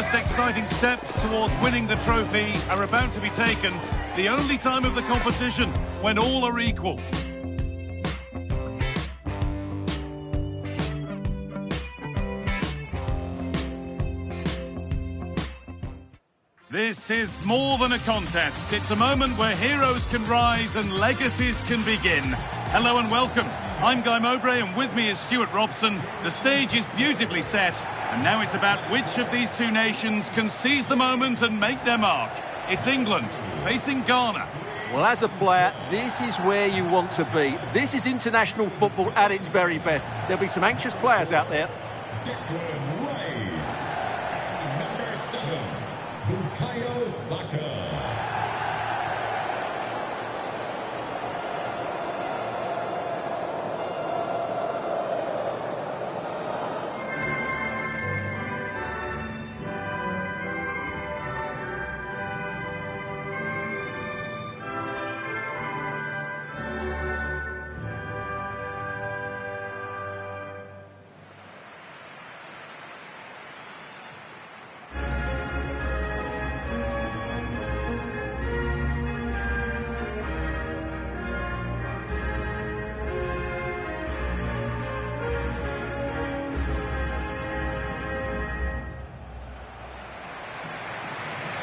first exciting steps towards winning the trophy are about to be taken. The only time of the competition when all are equal. This is more than a contest. It's a moment where heroes can rise and legacies can begin. Hello and welcome. I'm Guy Mowbray and with me is Stuart Robson. The stage is beautifully set and now it's about which of these two nations can seize the moment and make their mark. It's England facing Ghana. Well, as a player, this is where you want to be. This is international football at its very best. There'll be some anxious players out there. Number 7, Bukayo Saka.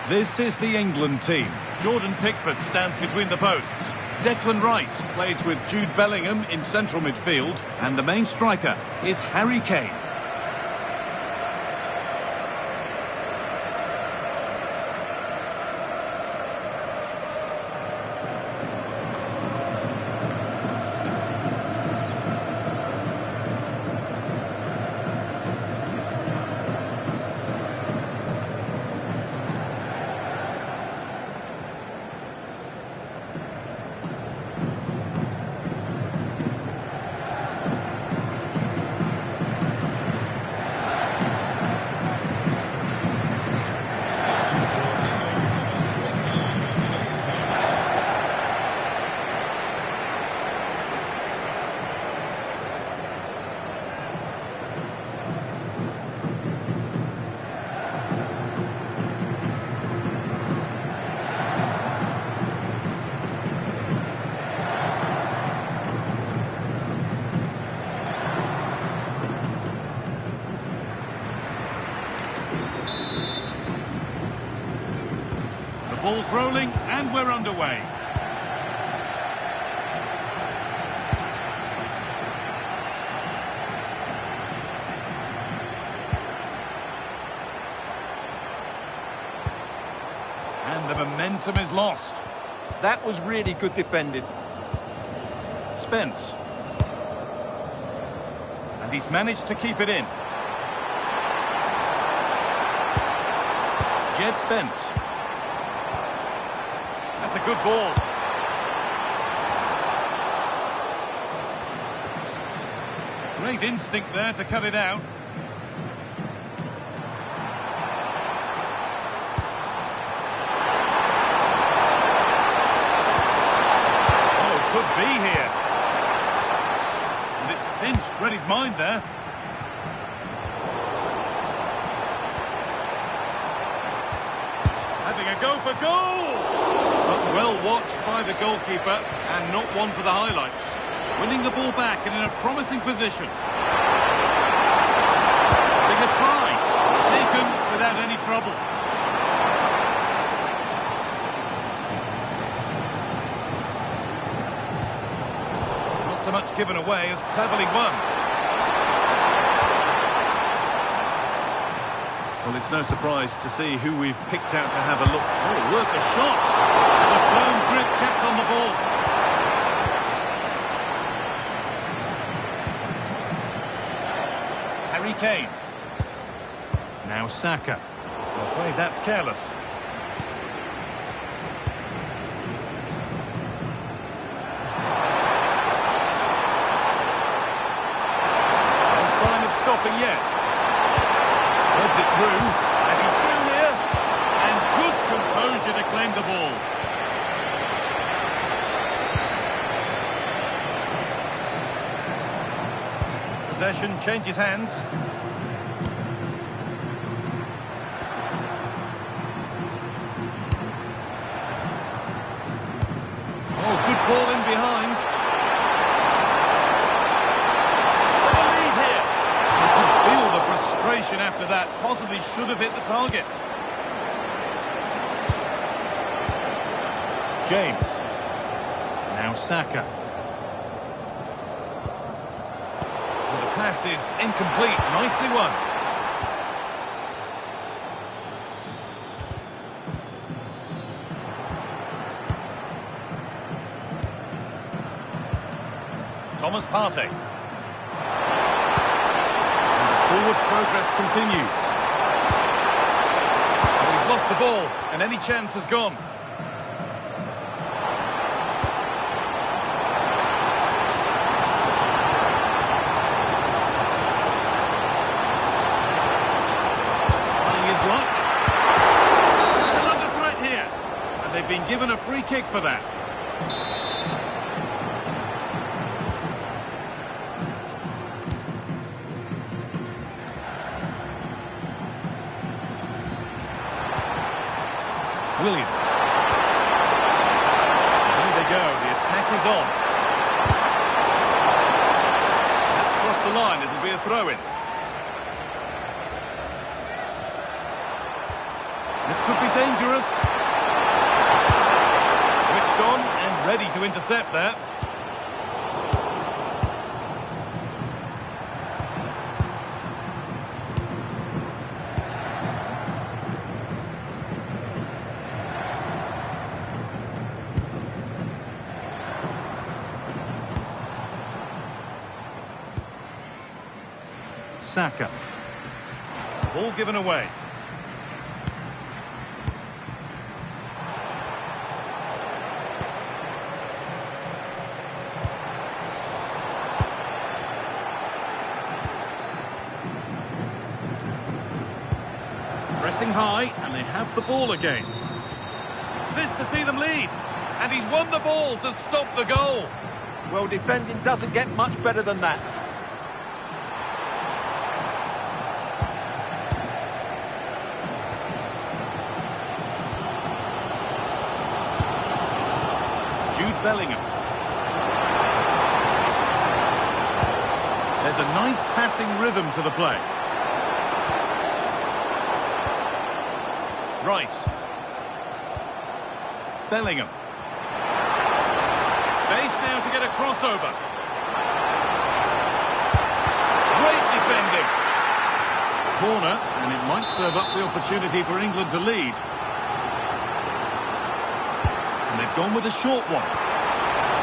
This is the England team. Jordan Pickford stands between the posts. Declan Rice plays with Jude Bellingham in central midfield. And the main striker is Harry Kane. Ball's rolling and we're underway. And the momentum is lost. That was really good defending. Spence. And he's managed to keep it in. Jed Spence. That's a good ball. Great instinct there to cut it out. Oh, could be here. And it's pinched, read his mind there. Having a go for goal! But well watched by the goalkeeper and not one for the highlights. Winning the ball back and in a promising position. Having a try. Taken without any trouble. Not so much given away as cleverly won. Well, it's no surprise to see who we've picked out to have a look. Oh, worth a shot. The firm grip kept on the ball. Harry Kane. Now Saka. I'm afraid that's careless. No sign of stopping yet. Heads it through, and he's through here, and good composure to claim the ball. Possession changes hands. Possibly should have hit the target. James. Now Saka. Well, the pass is incomplete. Nicely won. Thomas Partey. Forward progress continues. And he's lost the ball, and any chance has gone. Trying his luck. Still under threat here. And they've been given a free kick for that. Williams. There they go, the attack is on. That's crossed the line, it'll be a throw-in. This could be dangerous. Switched on and ready to intercept there. Saka. Ball given away. Pressing high, and they have the ball again. This to see them lead. And he's won the ball to stop the goal. Well, defending doesn't get much better than that. Bellingham. There's a nice passing rhythm to the play. Rice. Bellingham. Space now to get a crossover. Great defending. Corner, and it might serve up the opportunity for England to lead. And they've gone with a short one.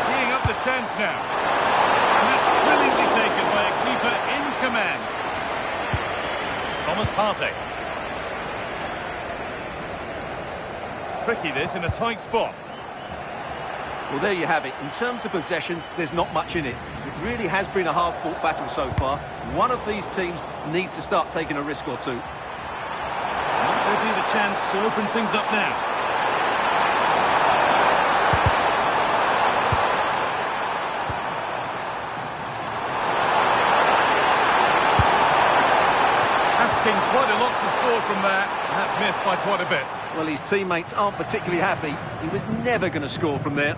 Teeing up the chance now. And that's brilliantly taken by a keeper in command. Thomas Partey. Tricky this in a tight spot. Well, there you have it. In terms of possession, there's not much in it. It really has been a hard-fought battle so far. One of these teams needs to start taking a risk or two. Might there be the chance to open things up now? Quite a lot to score from there, and that's missed by quite a bit. Well, his teammates aren't particularly happy. He was never going to score from there.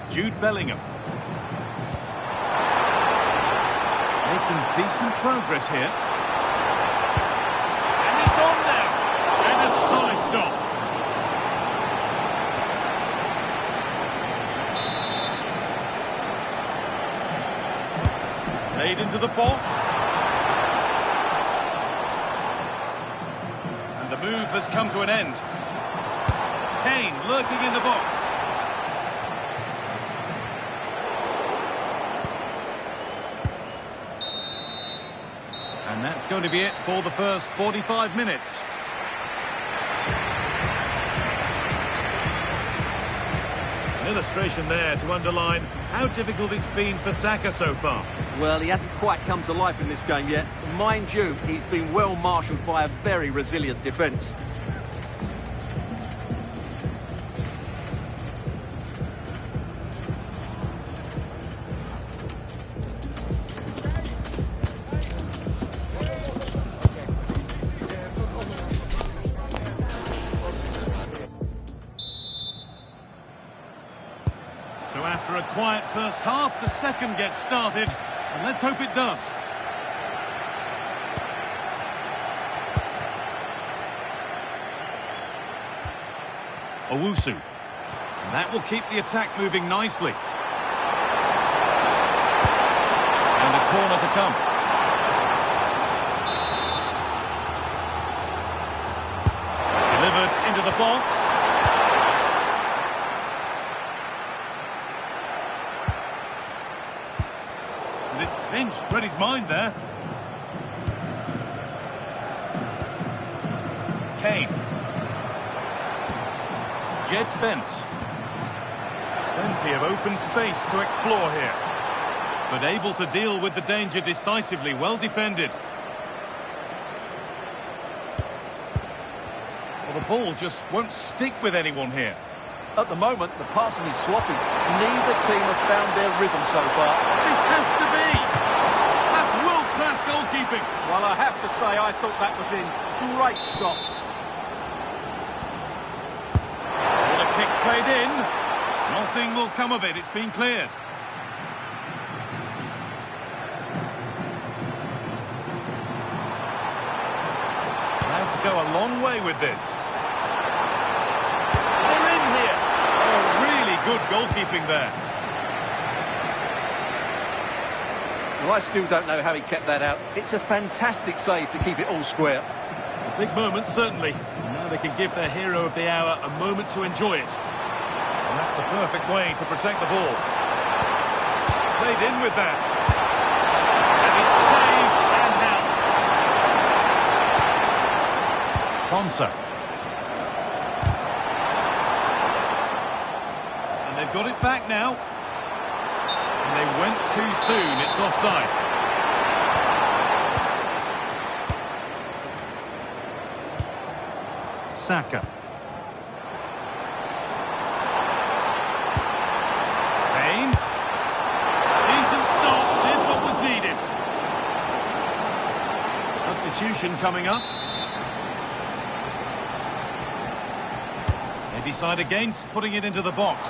Jude Bellingham. Making decent progress here. And it's on now. And a solid stop. Laid into the box. And the move has come to an end. Kane lurking in the box. And that's going to be it for the first 45 minutes. An illustration there to underline how difficult it's been for Saka so far. Well, he hasn't quite come to life in this game yet. Mind you, he's been well marshalled by a very resilient defence. So after a quiet first half. The second gets started, and let's hope it does. Owusu. And that will keep the attack moving nicely. And a corner to come. Delivered into the box. And it's pinched, read his mind there. Kane. Jed Spence. Plenty of open space to explore here. But able to deal with the danger decisively, well defended. Well, the ball just won't stick with anyone here. At the moment, the passing is sloppy. Neither team have found their rhythm so far. This has to be! That's world-class goalkeeping. Well, I have to say, I thought that was in. Great stop. Well, a kick played in. Nothing will come of it. It's been cleared. Allowed to go a long way with this. They're in here. Oh, really good goalkeeping there. Well, I still don't know how he kept that out. It's a fantastic save to keep it all square. A big moment, certainly. And now they can give their hero of the hour a moment to enjoy it. And that's the perfect way to protect the ball. Played in with that. And it's saved and out. Consa. And they've got it back now. And they went too soon. It's offside. Saka. Kane. Decent stop. Did what was needed. Substitution coming up. They decide against putting it into the box.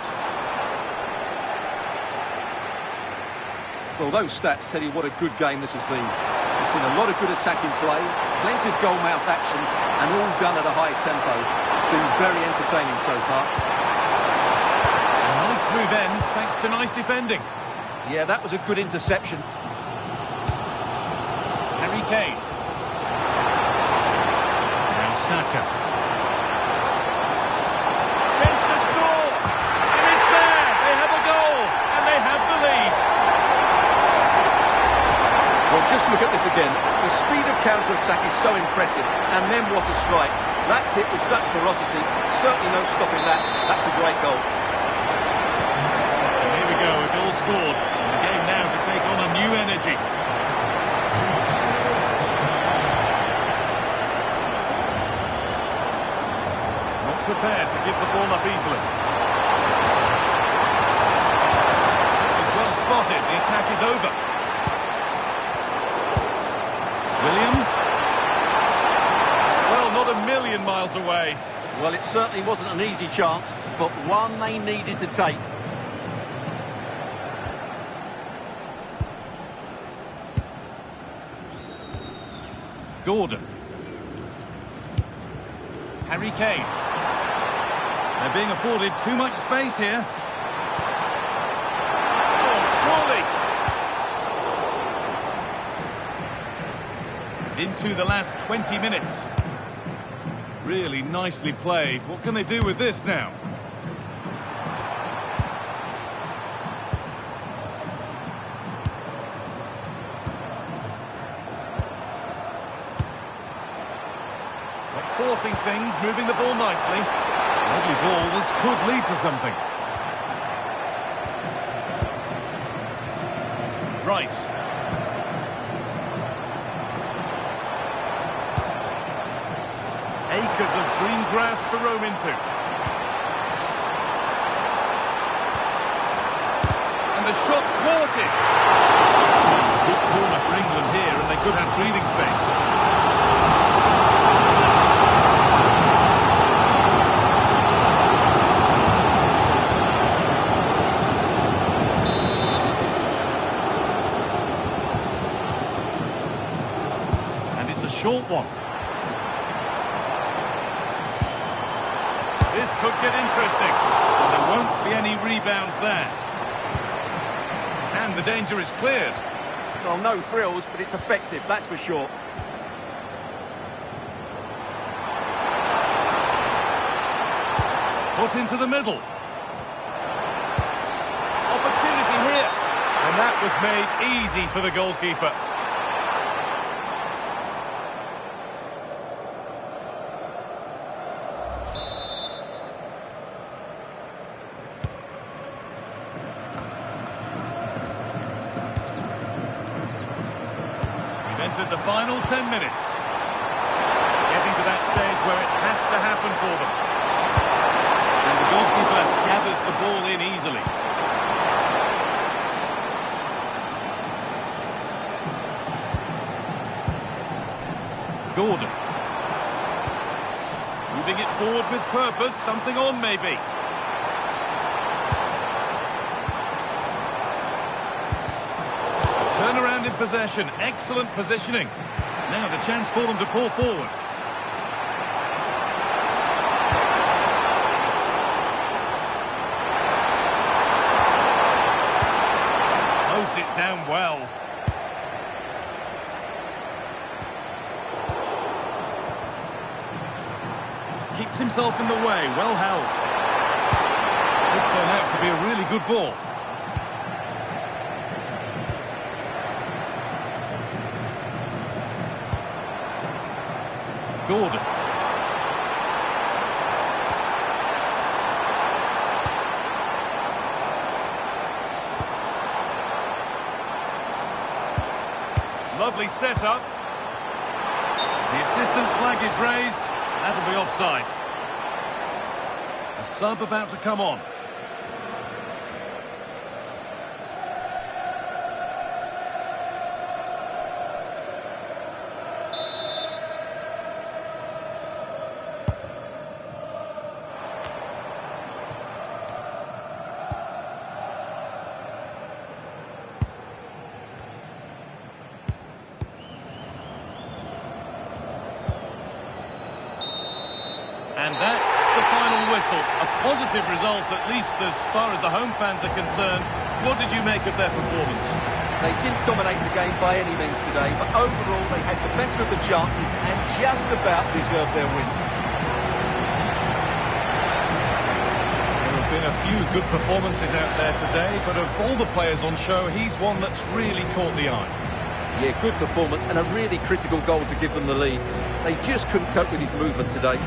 Well, those stats tell you what a good game this has been. We've seen a lot of good attacking play, plenty of goal-mouth action, and all done at a high tempo. It's been very entertaining so far. A nice move ends thanks to nice defending. Yeah, that was a good interception. Harry Kane. Now Saka. Chance to score! And it's there! They have a goal! And they have the lead! Well, just look at this again. The speed of counter-attack is so impressive. And then what a strike. That's hit with such ferocity. Certainly no stopping that. That's a great goal. And here we go, a goal scored. And the game now to take on a new energy. Not prepared to give the ball up easily. It was well spotted. The attack is over. Williams. Well, not a million miles away. Well, it certainly wasn't an easy chance, but one they needed to take. Gordon. Harry Kane. They're being afforded too much space here. Oh, surely! Into the last 20 minutes. Really nicely played. What can they do with this now? Not forcing things, moving the ball nicely. Lovely ball, this could lead to something. Rice. Acres of green grass to roam into. And the shot thwarted. Good corner for England here, and they could have breathing space. short one. This could get interesting. And there won't be any rebounds there. And the danger is cleared. Well, no thrills, but it's effective, that's for sure. Put into the middle. Opportunity here. And that was made easy for the goalkeeper. We've entered the final 10 minutes. Getting to that stage where it has to happen for them. And the goalkeeper gathers the ball in easily. Gordon. Moving it forward with purpose, something on maybe. Turnaround in possession, excellent positioning. Now the chance for them to pull forward. Closed it down well. Keeps himself in the way, well held. Could turn out to be a really good ball. Gordon. Lovely setup. The assistant's flag is raised. That'll be offside. A sub about to come on. And that's the final whistle. A positive result, at least as far as the home fans are concerned. What did you make of their performance? They didn't dominate the game by any means today, but overall they had the better of the chances and just about deserved their win. There have been a few good performances out there today, but of all the players on show, he's one that's really caught the eye. Yeah, good performance and a really critical goal to give them the lead. They just couldn't cope with his movement today.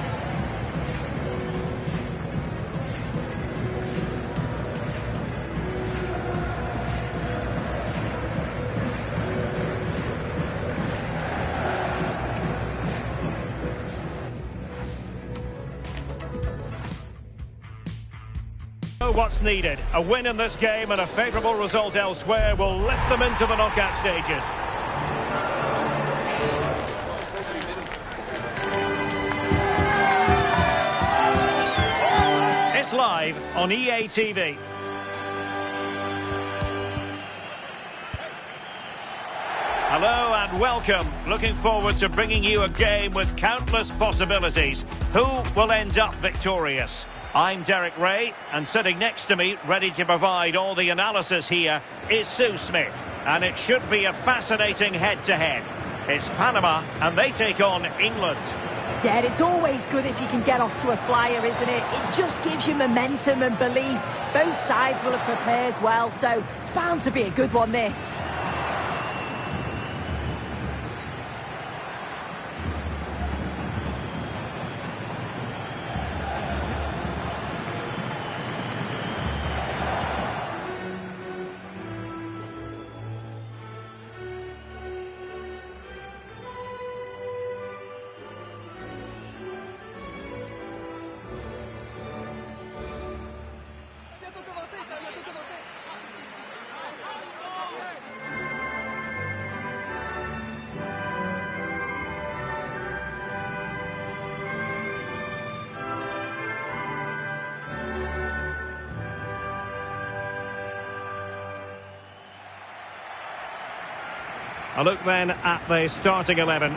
What's needed? A win in this game and a favourable result elsewhere will lift them into the knockout stages. It's live on EA TV. Hello and welcome. Looking forward to bringing you a game with countless possibilities. Who will end up victorious? I'm Derek Ray, and sitting next to me, ready to provide all the analysis here, is Sue Smith. And it should be a fascinating head-to-head. It's Panama, and they take on England. Yeah, it's always good if you can get off to a flyer, isn't it? It just gives you momentum and belief. Both sides will have prepared well, so it's bound to be a good one, this. A look then at the starting 11.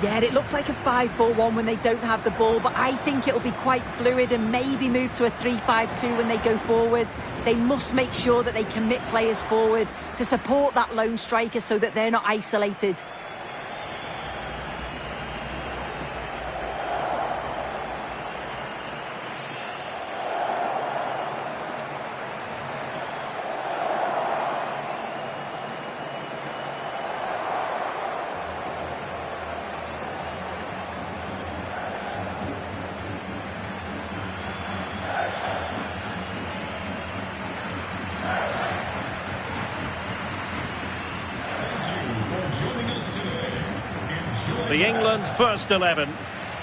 Yeah, it looks like a 5-4-1 when they don't have the ball, but I think it'll be quite fluid and maybe move to a 3-5-2 when they go forward. They must make sure that they commit players forward to support that lone striker so that they're not isolated. The England first 11.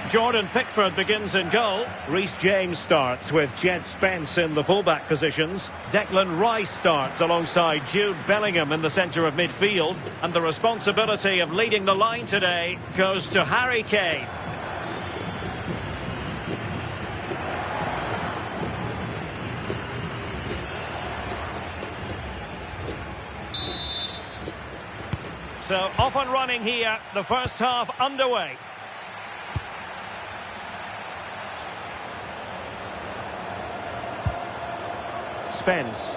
Jordan Pickford begins in goal. Reece James starts with Jed Spence in the fullback positions. Declan Rice starts alongside Jude Bellingham in the centre of midfield. And the responsibility of leading the line today goes to Harry Kane. So off and running here, the first half underway. Spence.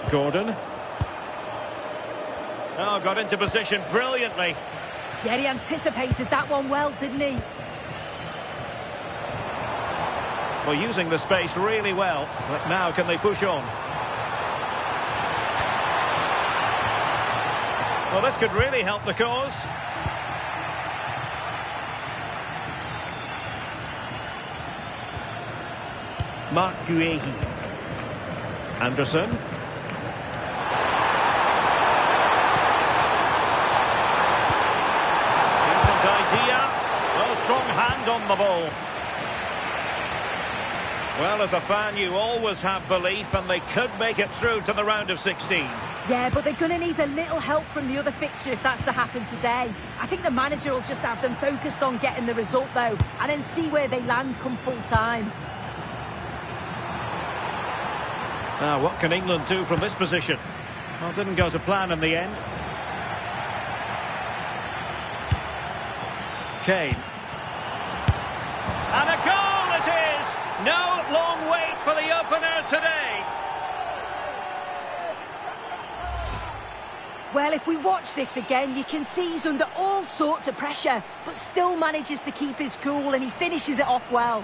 Gordon. Oh, got into position brilliantly. Yeah, he anticipated that one well, didn't he? Well, using the space really well. But now can they push on? Well, this could really help the cause. Mark Guehi. Anderson. Decent idea. Oh, strong hand on the ball. Well, as a fan, you always have belief, and they could make it through to the round of 16. Yeah, but they're going to need a little help from the other fixture if that's to happen today. I think the manager will just have them focused on getting the result, though, and then see where they land come full time. Now, what can England do from this position? Well, didn't go to plan in the end. Kane. And a goal it is! No long wait for the opener today. Well, if we watch this again, you can see he's under all sorts of pressure, but still manages to keep his cool, and he finishes it off well.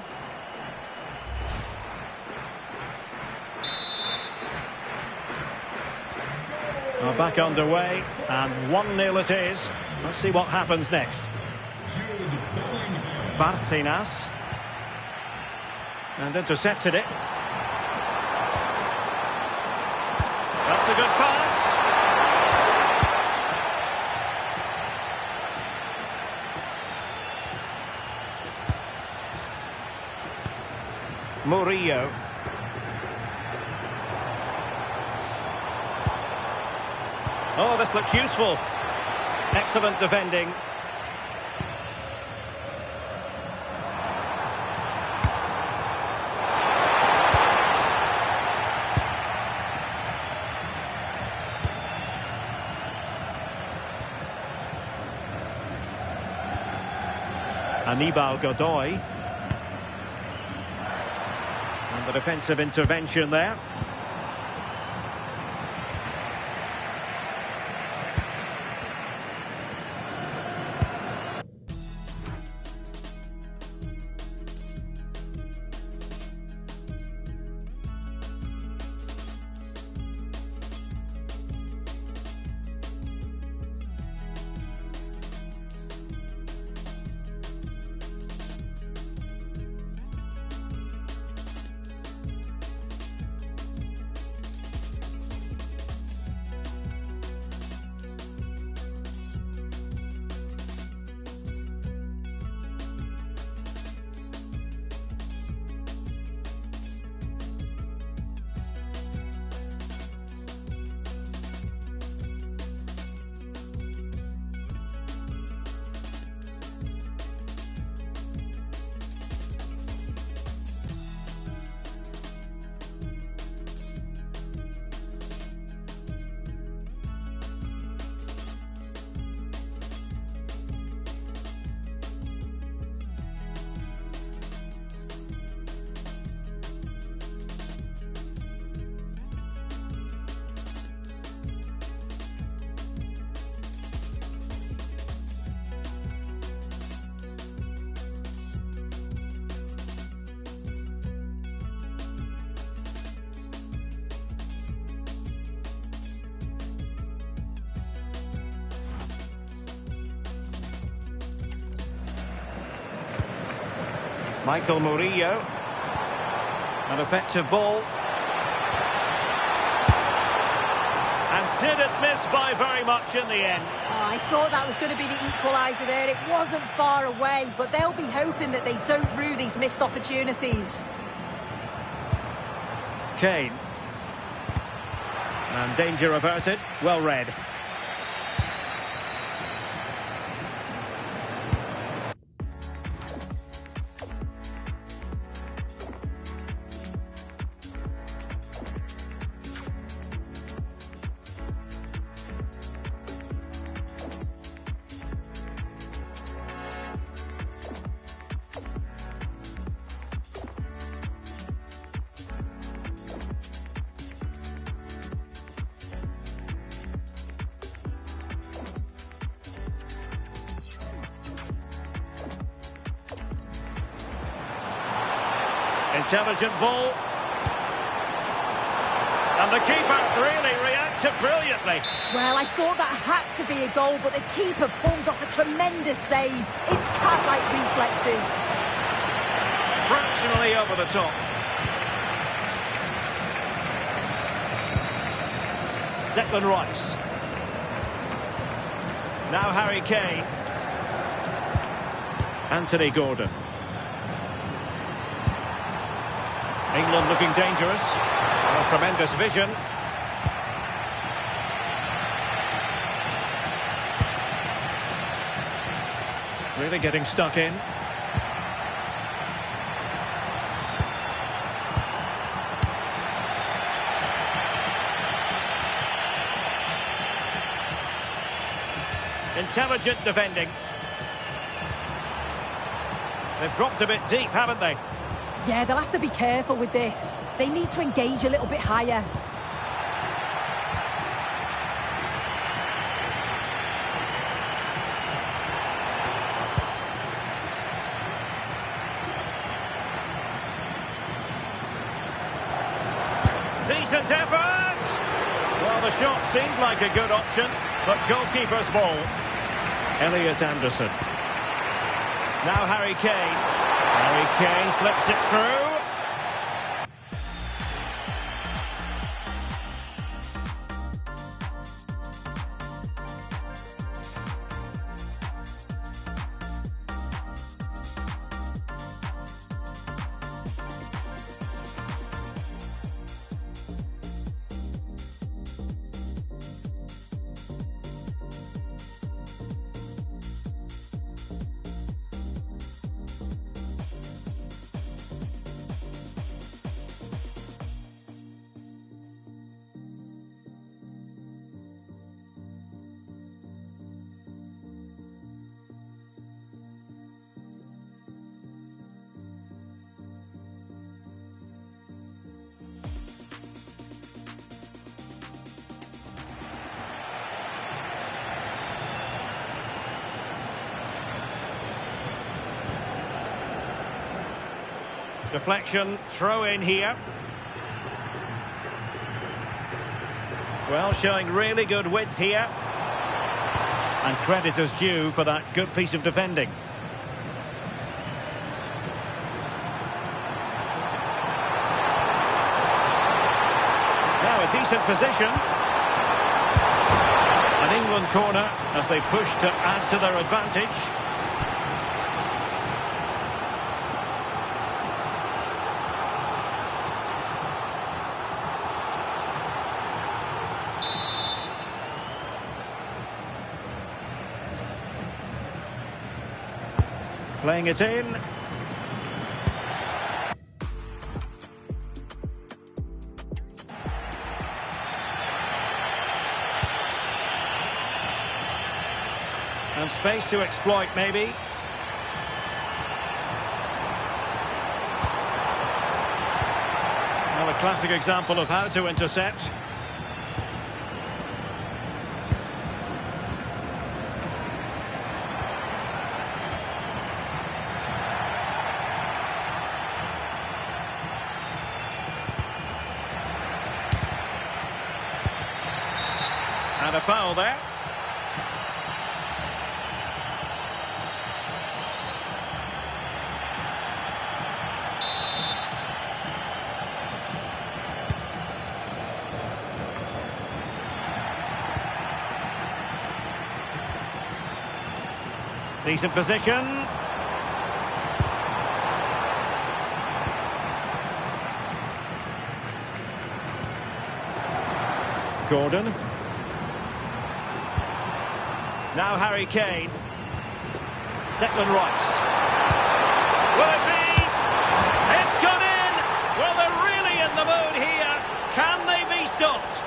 Well, back underway, and 1-0 it is. Let's see what happens next. Barcenas. And intercepted it. That's a good pass. Murillo. Oh, this looks useful. Excellent defending. Anibal Godoy. And the defensive intervention there. Michael Murillo. An effective ball. And didn't miss by very much in the end. Oh, I thought that was going to be the equaliser there. It wasn't far away, but they'll be hoping that they don't rue these missed opportunities. Kane. And danger averted. Well read. Intelligent ball. And the keeper really reacted brilliantly. Well, I thought that had to be a goal, but the keeper pulls off a tremendous save. It's cat-like reflexes. Fractionally over the top. Declan Rice. Now Harry Kane. Anthony Gordon. England looking dangerous. A tremendous vision. Really getting stuck in. Intelligent defending. They've dropped a bit deep, haven't they? Yeah, they'll have to be careful with this. They need to engage a little bit higher. Decent effort! Well, the shot seemed like a good option, but goalkeeper's ball. Elliot Anderson. Now Harry Kane. Harry Kane slips it through. Deflection, throw in here. Well, showing really good width here. And credit is due for that good piece of defending. Now a decent position. An England corner as they push to add to their advantage. Playing it in. And space to exploit, maybe. Well, a classic example of how to intercept. And a foul there. Decent position. Gordon. Now Harry Kane. Declan Rice. Will it be? It's gone in! Well, they're really in the mood here. Can they be stopped?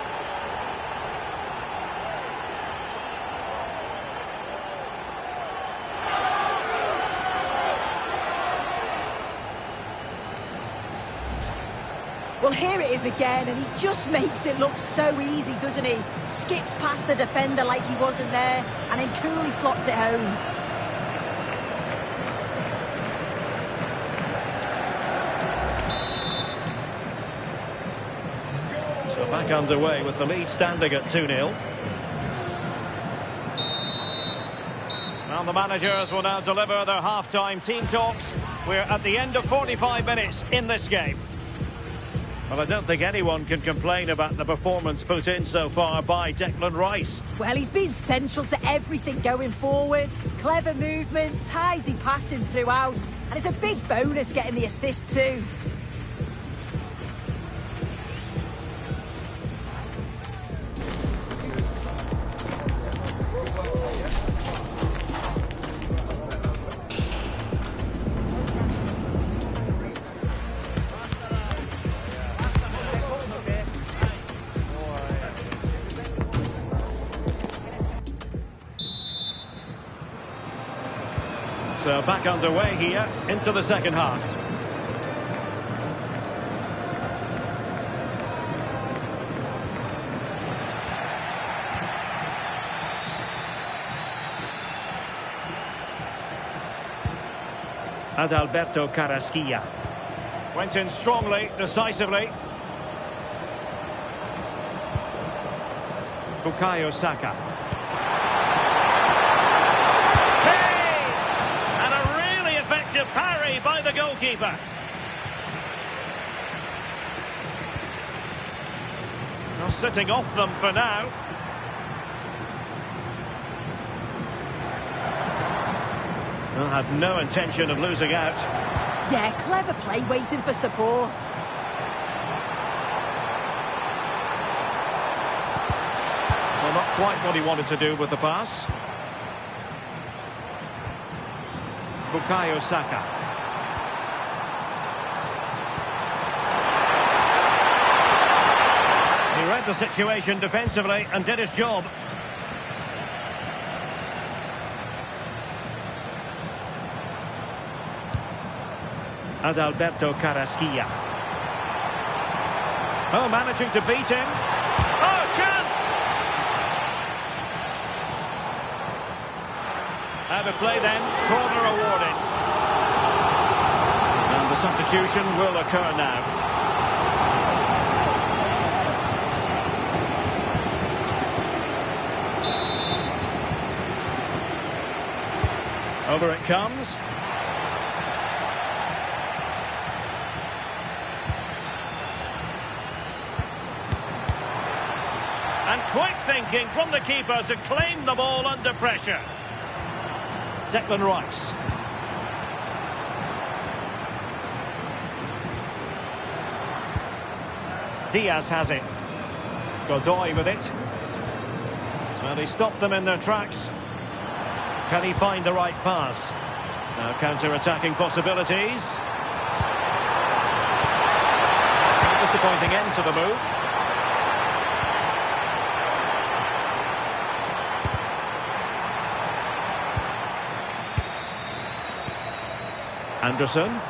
Well, here it is again, and he just makes it look so easy, doesn't he? Skips past the defender like he wasn't there, and then coolly slots it home. So back underway with the lead standing at 2-0. Well, the managers will now deliver their half-time team talks. We're at the end of 45 minutes in this game. Well, I don't think anyone can complain about the performance put in so far by Declan Rice. Well, he's been central to everything going forward. Clever movement, tidy passing throughout, and it's a big bonus getting the assist too. So back underway here into the second half. Adalberto Carrasquilla. Went in strongly, decisively. Bukayo Saka. Parry by the goalkeeper. Not sitting off them for now. They'll have no intention of losing out. Yeah, clever play waiting for support. Well, not quite what he wanted to do with the pass. Bukayo Saka. He read the situation defensively and did his job. Adalberto Carrasquilla. Oh, managing to beat him. Oh, chance! Out of play then, corner awarded. And the substitution will occur now. Over it comes. And quick thinking from the keeper to claim the ball under pressure. Declan Rice. Diaz has it. Godoy with it. Well, he stopped them in their tracks. Can he find the right pass? Now counter-attacking possibilities. Disappointing end to the move. Anderson.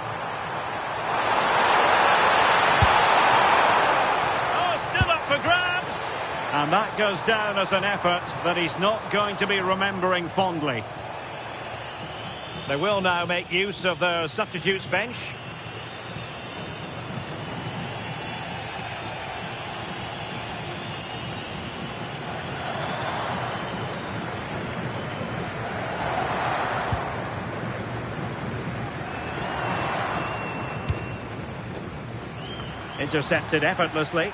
Oh, still up for grabs. And that goes down as an effort that he's not going to be remembering fondly. They will now make use of their substitutes bench. Intercepted effortlessly.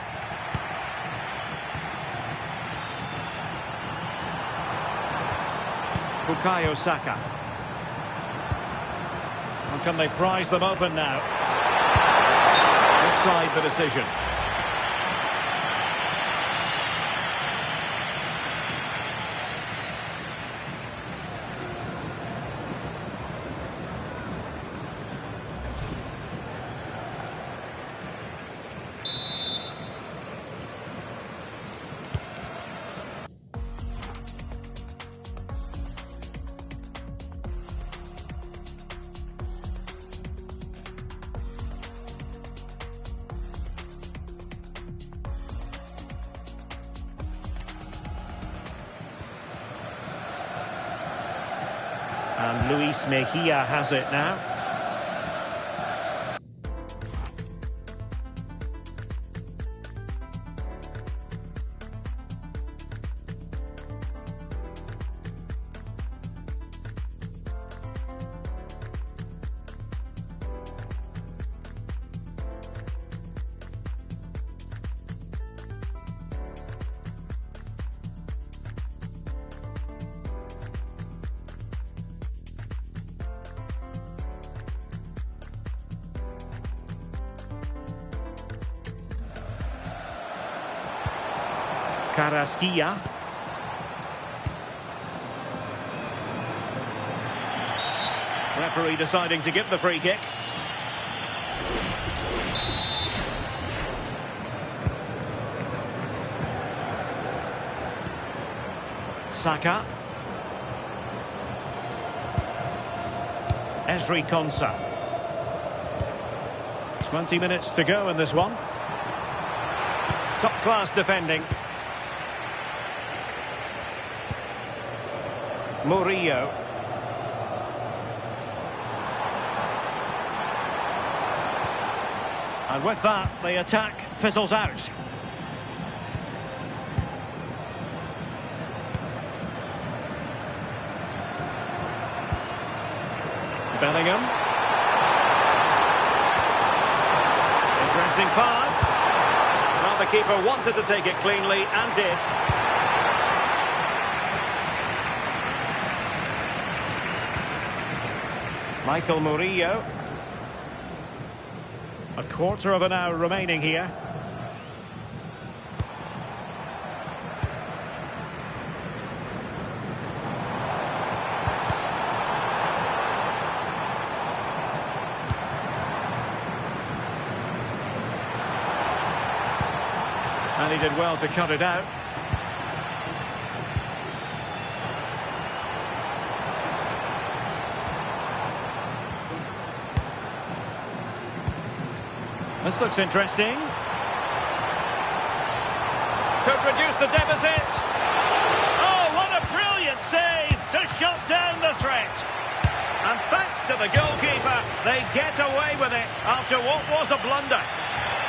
Bukayo Saka. Or can they prize them open now? Offside the decision. And Luis Mejia has it now. Carrasquilla. Referee deciding to give the free kick. Saka. Ezri Konsa. 20 minutes to go in this one. Top-class defending. Murillo. And with that, the attack fizzles out. Bellingham. Interesting pass. Well, the keeper wanted to take it cleanly and did. Michael Murillo. A quarter of an hour remaining here. And he did well to cut it out. This looks interesting. Could reduce the deficit. Oh, what a brilliant save to shut down the threat. And thanks to the goalkeeper, they get away with it after what was a blunder.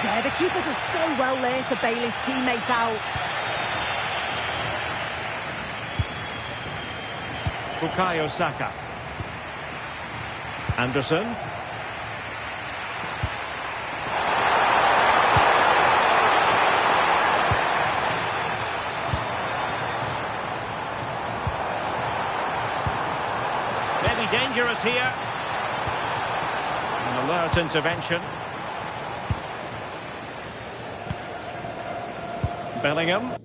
Yeah, the keeper does so well there to bail his teammate out. Bukayo Saka. Anderson. Maybe dangerous here. An alert intervention. Bellingham.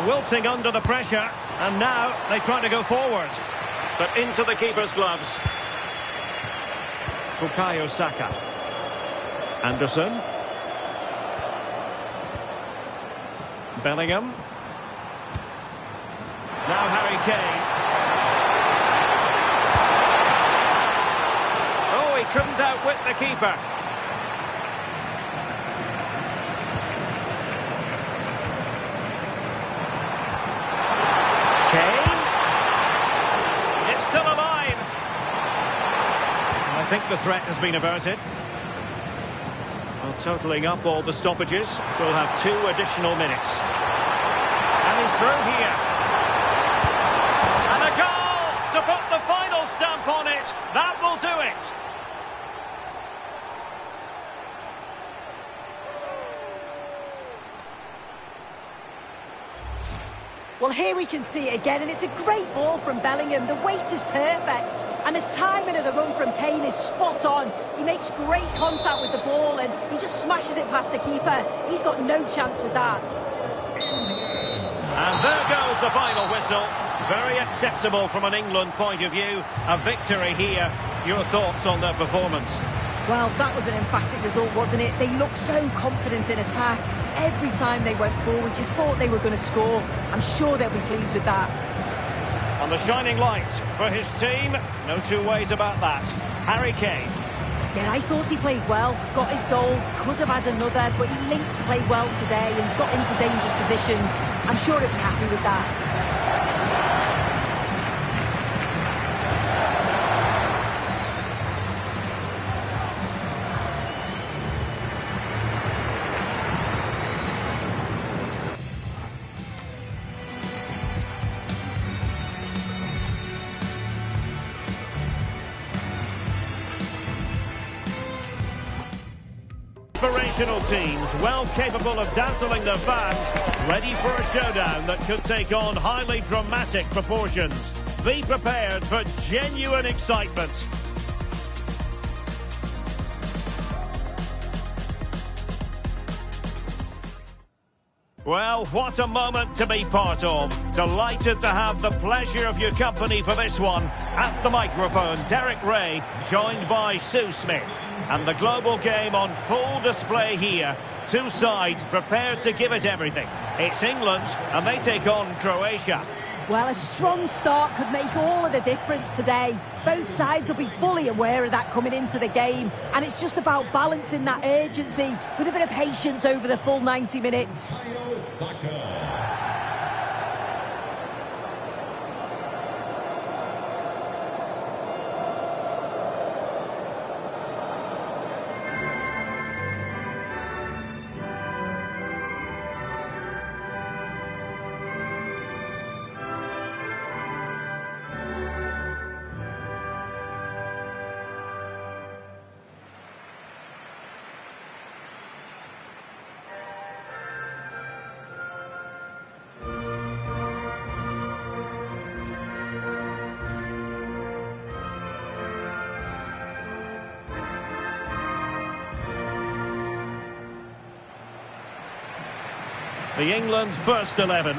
wilting under the pressure, and now they try to go forward. But into the keeper's gloves. Bukayo Saka. Anderson. Bellingham. Now Harry Kane. Oh, he couldn't outwit the keeper. Kane. It's still alive. I think the threat has been averted. Well, totalling up all the stoppages, we'll have 2 additional minutes. And he's through here. And a goal to put the final stamp on it. That will do it. Well, here we can see it again, and it's a great ball from Bellingham. The weight is perfect, and the timing of the run from Kane is spot on. He makes great contact with the ball, and he just smashes it past the keeper. He's got no chance with that. And there goes the final whistle. Very acceptable from an England point of view. A victory here. Your thoughts on their performance? Well, that was an emphatic result, wasn't it? They looked so confident in attack. Every time they went forward, you thought they were going to score. I'm sure they'll be pleased with that. And the shining light for his team. No 2 ways about that. Harry Kane. Yeah, I thought he played well. Got his goal. Could have had another, but he linked play well today and got into dangerous positions. I'm sure he'll be happy with that. Inspirational teams, well capable of dazzling their fans, ready for a showdown that could take on highly dramatic proportions. Be prepared for genuine excitement. Well, what a moment to be part of. Delighted to have the pleasure of your company for this one. At the microphone, Derek Ray, joined by Sue Smith. And the global game on full display here. 2 sides prepared to give it everything. It's England, and they take on Croatia. Well, a strong start could make all of the difference today. Both sides will be fully aware of that coming into the game. And it's just about balancing that urgency with a bit of patience over the full 90 minutes. The England first 11.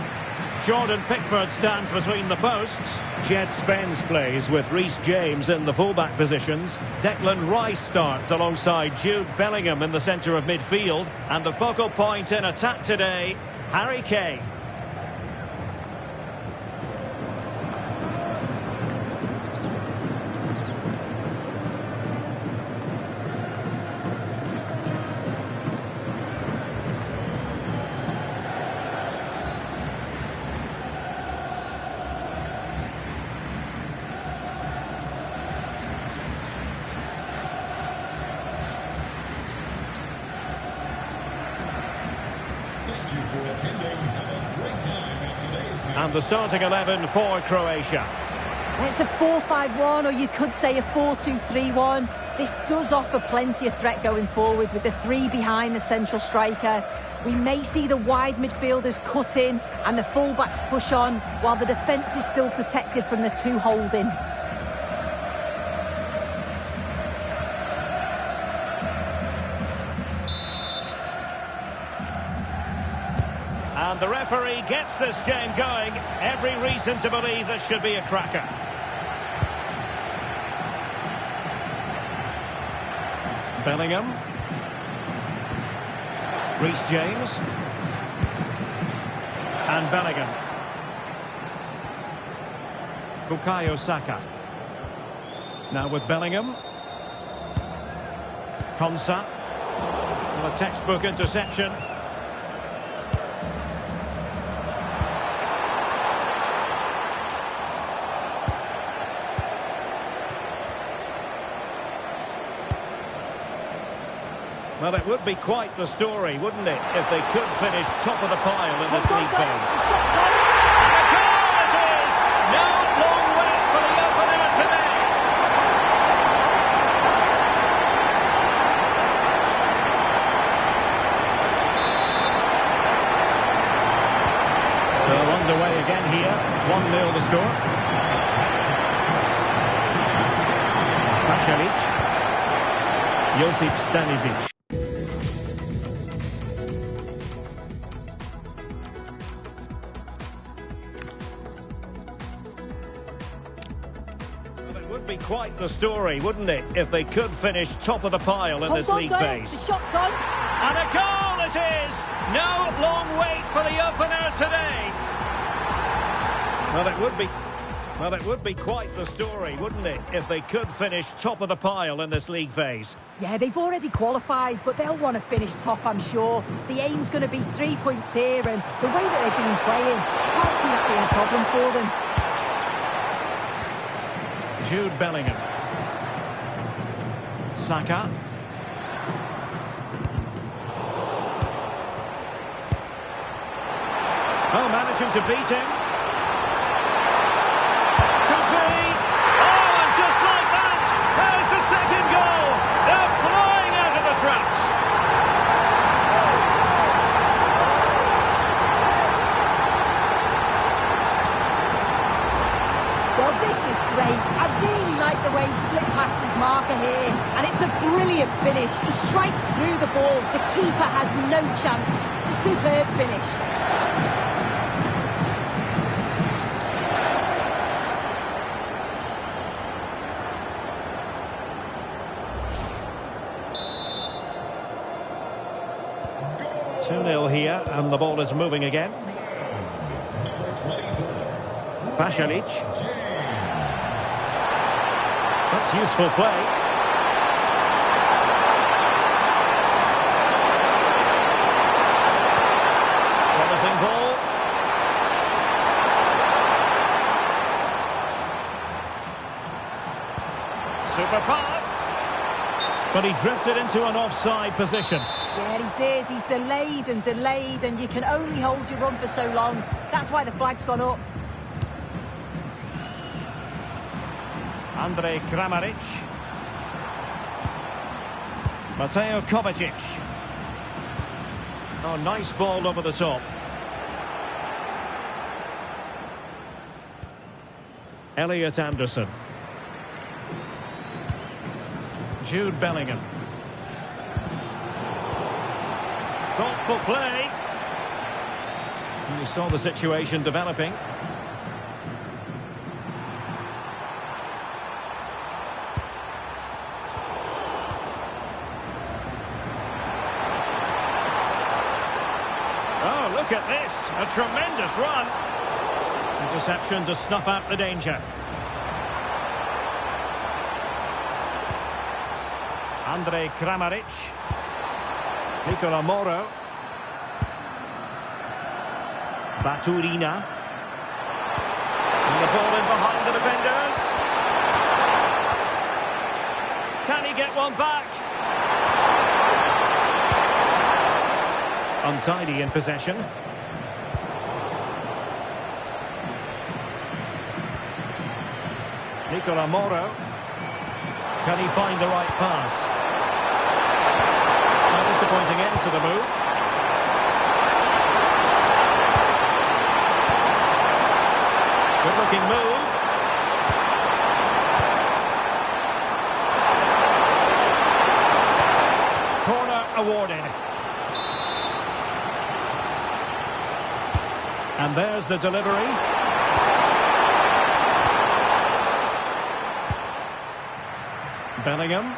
Jordan Pickford stands between the posts. Jed Spence plays with Reece James in the fullback positions. Declan Rice starts alongside Jude Bellingham in the centre of midfield. And the focal point in attack today, Harry Kane. And the starting 11 for Croatia. It's a 4-5-1, or you could say a 4-2-3-1. This does offer plenty of threat going forward with the 3 behind the central striker. We may see the wide midfielders cut in and the fullbacks push on, while the defence is still protected from the 2 holding. And the referee referee gets this game going. Every reason to believe this should be a cracker. Bellingham. Reece James. And Bellingham. Bukayo Saka. Now with Bellingham. Konsa. Well, a textbook interception. Well, it would be quite the story, wouldn't it, if they could finish top of the pile in this league phase. And a goal it is! No long wait for the opener today. So underway again here, 1-0 the score. Pashalic. Josip Stanisic. Would be quite the story, wouldn't it, if they could finish top of the pile in this league phase. The shot's on. And a goal it is! No long wait for the opener today. Well, it would be quite the story, wouldn't it, if they could finish top of the pile in this league phase. Yeah, they've already qualified, but they'll want to finish top, I'm sure. The aim's going to be 3 points here, and the way that they've been playing, I can't see that being a problem for them. Jude Bellingham. Saka. Oh, managing to beat him. Could be. Oh, and just like that, there's the second goal. They're flying out of the traps. Well, this is great. I really like the way he slipped past his marker here. And it's a brilliant finish. He strikes through the ball. The keeper has no chance. It's a superb finish. Goal! 2-0 here, and the ball is moving again. Pashalic. That's useful play. Promising ball. Super pass. But he drifted into an offside position. Yeah, he did. He's delayed, and you can only hold your run for so long. That's why the flag's gone up. Andrej Kramaric. Mateo Kovacic. Oh, nice ball over the top. Elliot Anderson. Jude Bellingham. Thoughtful play. And you saw the situation developing. Oh, look at this. A tremendous run. Interception to snuff out the danger. Andrej Kramaric. Nicola Moro. Baturina. And the ball in behind the defenders. Can he get one back? Untidy in possession. Nicola Moro. Can he find the right pass? A disappointing end to the move. Good looking move. Corner awarded. has the delivery. Bellingham.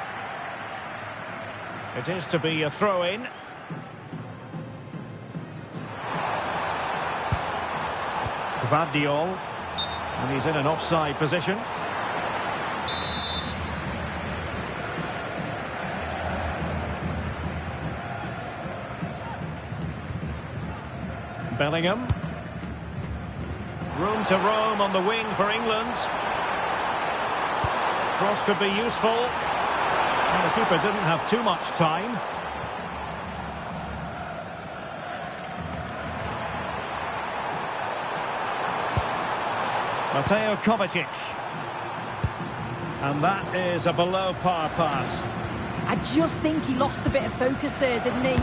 It is to be a throw-in. Gvardiol. And he's in an offside position. Bellingham. Room to roam on the wing for England. Cross could be useful. And the keeper didn't have too much time. Mateo Kovacic. And that is a below-par pass. I just think he lost a bit of focus there, didn't he?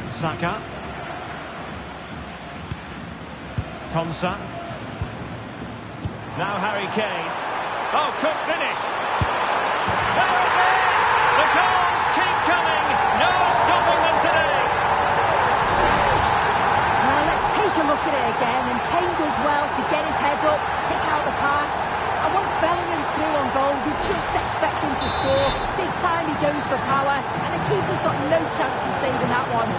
Saka. Konsa. Now Harry Kane. Oh, could finish. There it is! The goals keep coming. No stopping them today. Well, let's take a look at it again. And Kane does well to get his head up, pick out the pass. And once Bellingham's through on goal, you just expect him to score. This time he goes for power. And the keeper's got no chance in saving that one.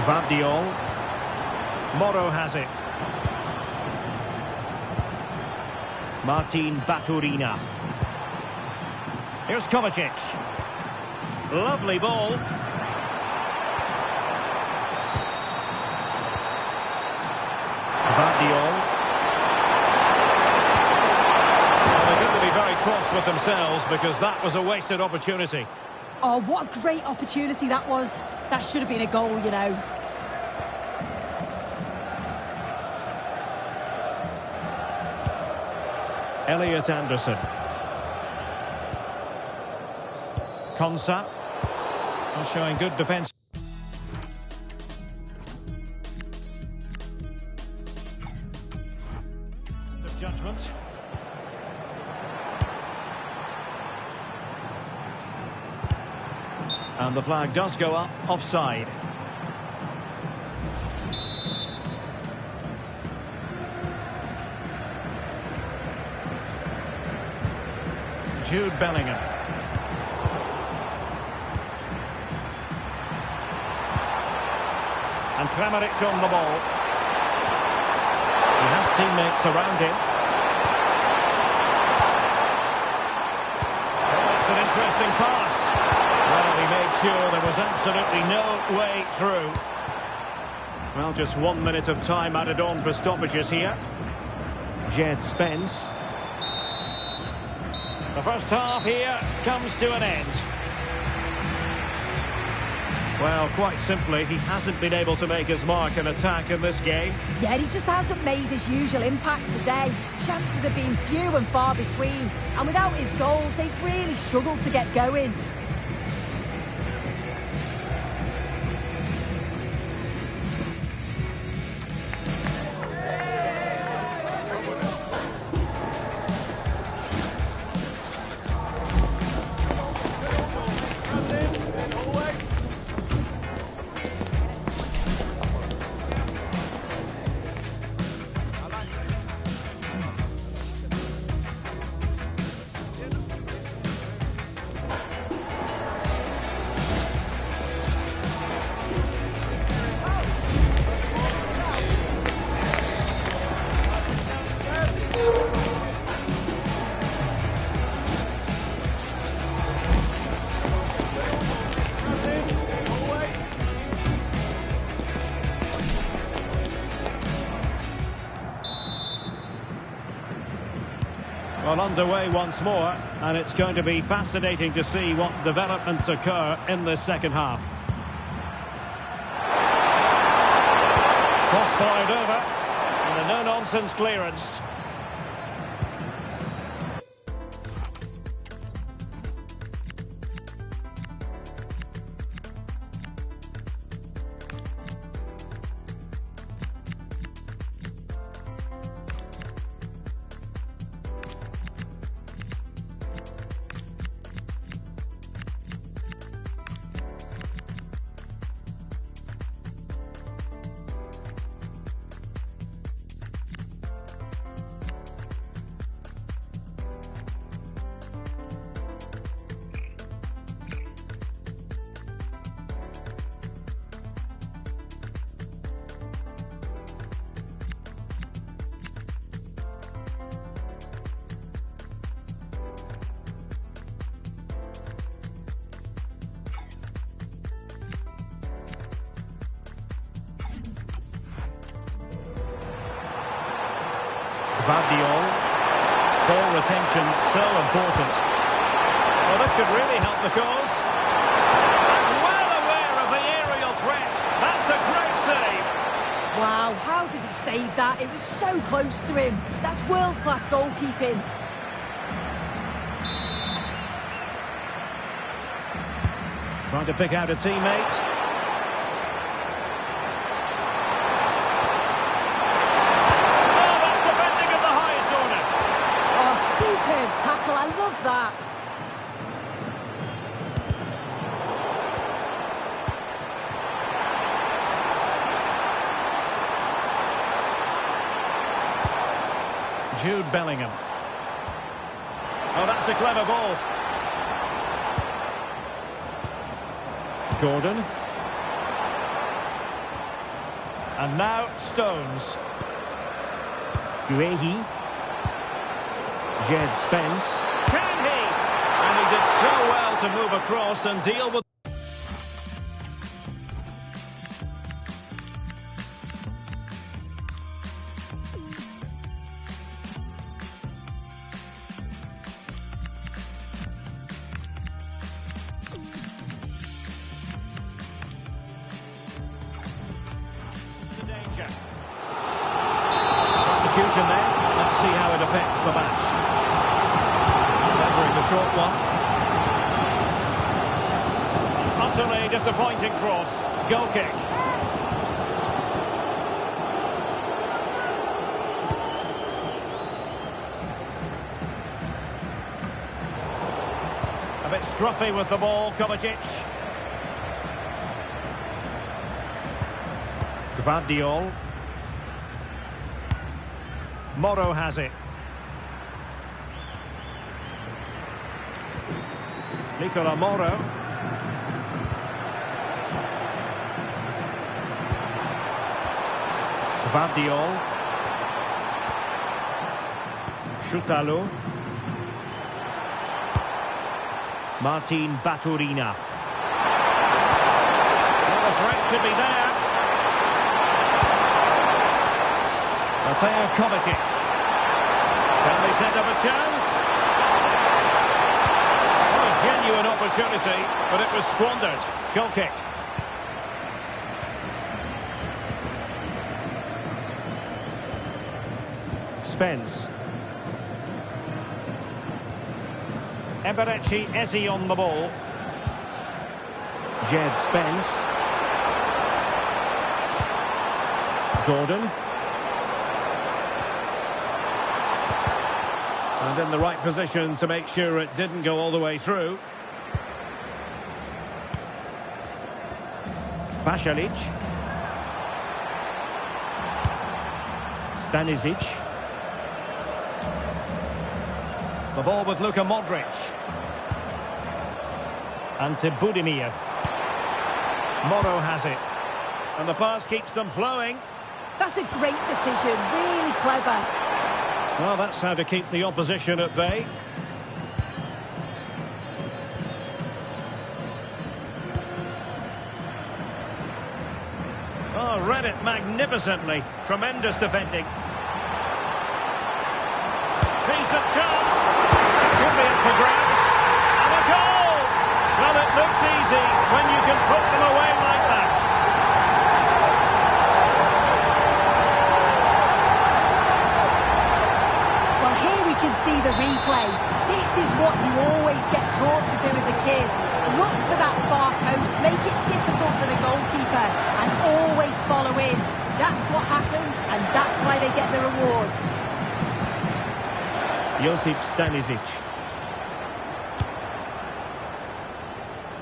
Gvardiol. Moro has it. Martin Baturina. Here's Kovacic. Lovely ball. Gvardiol. They're going to be very cross with themselves because that was a wasted opportunity. Oh, what a great opportunity that was. That should have been a goal, you know. Elliot Anderson. Konsa. Showing good defence. Of judgment. And the flag does go up, offside. Jude Bellingham. And Kramaric on the ball. He has teammates around him. Oh, it's an interesting pass. Well, he made sure there was absolutely no way through. Well, just 1 minute of time added on for stoppages here. Jed Spence. The first half here comes to an end. Well, quite simply, he hasn't been able to make his mark in attack in this game. Yeah, he just hasn't made his usual impact today. Chances have been few and far between. And without his goals, they've really struggled to get going. Well, underway once more, and it's going to be fascinating to see what developments occur in this second half. Cross fired over, and a no-nonsense clearance. Guardiol. Ball retention so important. Well, this could really help the cause. And well aware of the aerial threat. That's a great save. Wow, how did he save that? It was so close to him. That's world-class goalkeeping. Trying to pick out a teammate. Superb tackle, I love that. Jude Bellingham. Oh, that's a clever ball. Gordon. And now Stones. Guehi. Jed Spence. Can he? And he did so well to move across and deal with... the danger. Substitution there. Let's see how it affects the match. The short one. Utterly disappointing cross. Goal kick. A bit scruffy with the ball, Kovacic. Guardiol. Moro has it. Nicola Moro. Guardiol. Chutalo. Martin Baturina. Well, the threat could be there. Mateo Kovacic. Can they set up a chance? Genuine opportunity, but it was squandered. Goal kick. Spence. Eberechi Eze on the ball. Jed Spence. Gordon. And in the right position to make sure it didn't go all the way through. Pasalic. Stanisic. The ball with Luka Modric. Ante Budimir. Moro has it. And the pass keeps them flowing. That's a great decision, really clever. Well, that's how to keep the opposition at bay. Oh, read it magnificently. Tremendous defending. Decent chance. Could be up for grabs. And a goal! Well, it looks easy when you can put them away like that. See the replay. This is what you always get taught to do as a kid. Look for that far post, make it difficult for the goalkeeper, and always follow in. That's what happened, and that's why they get the rewards. Josip Stanisic.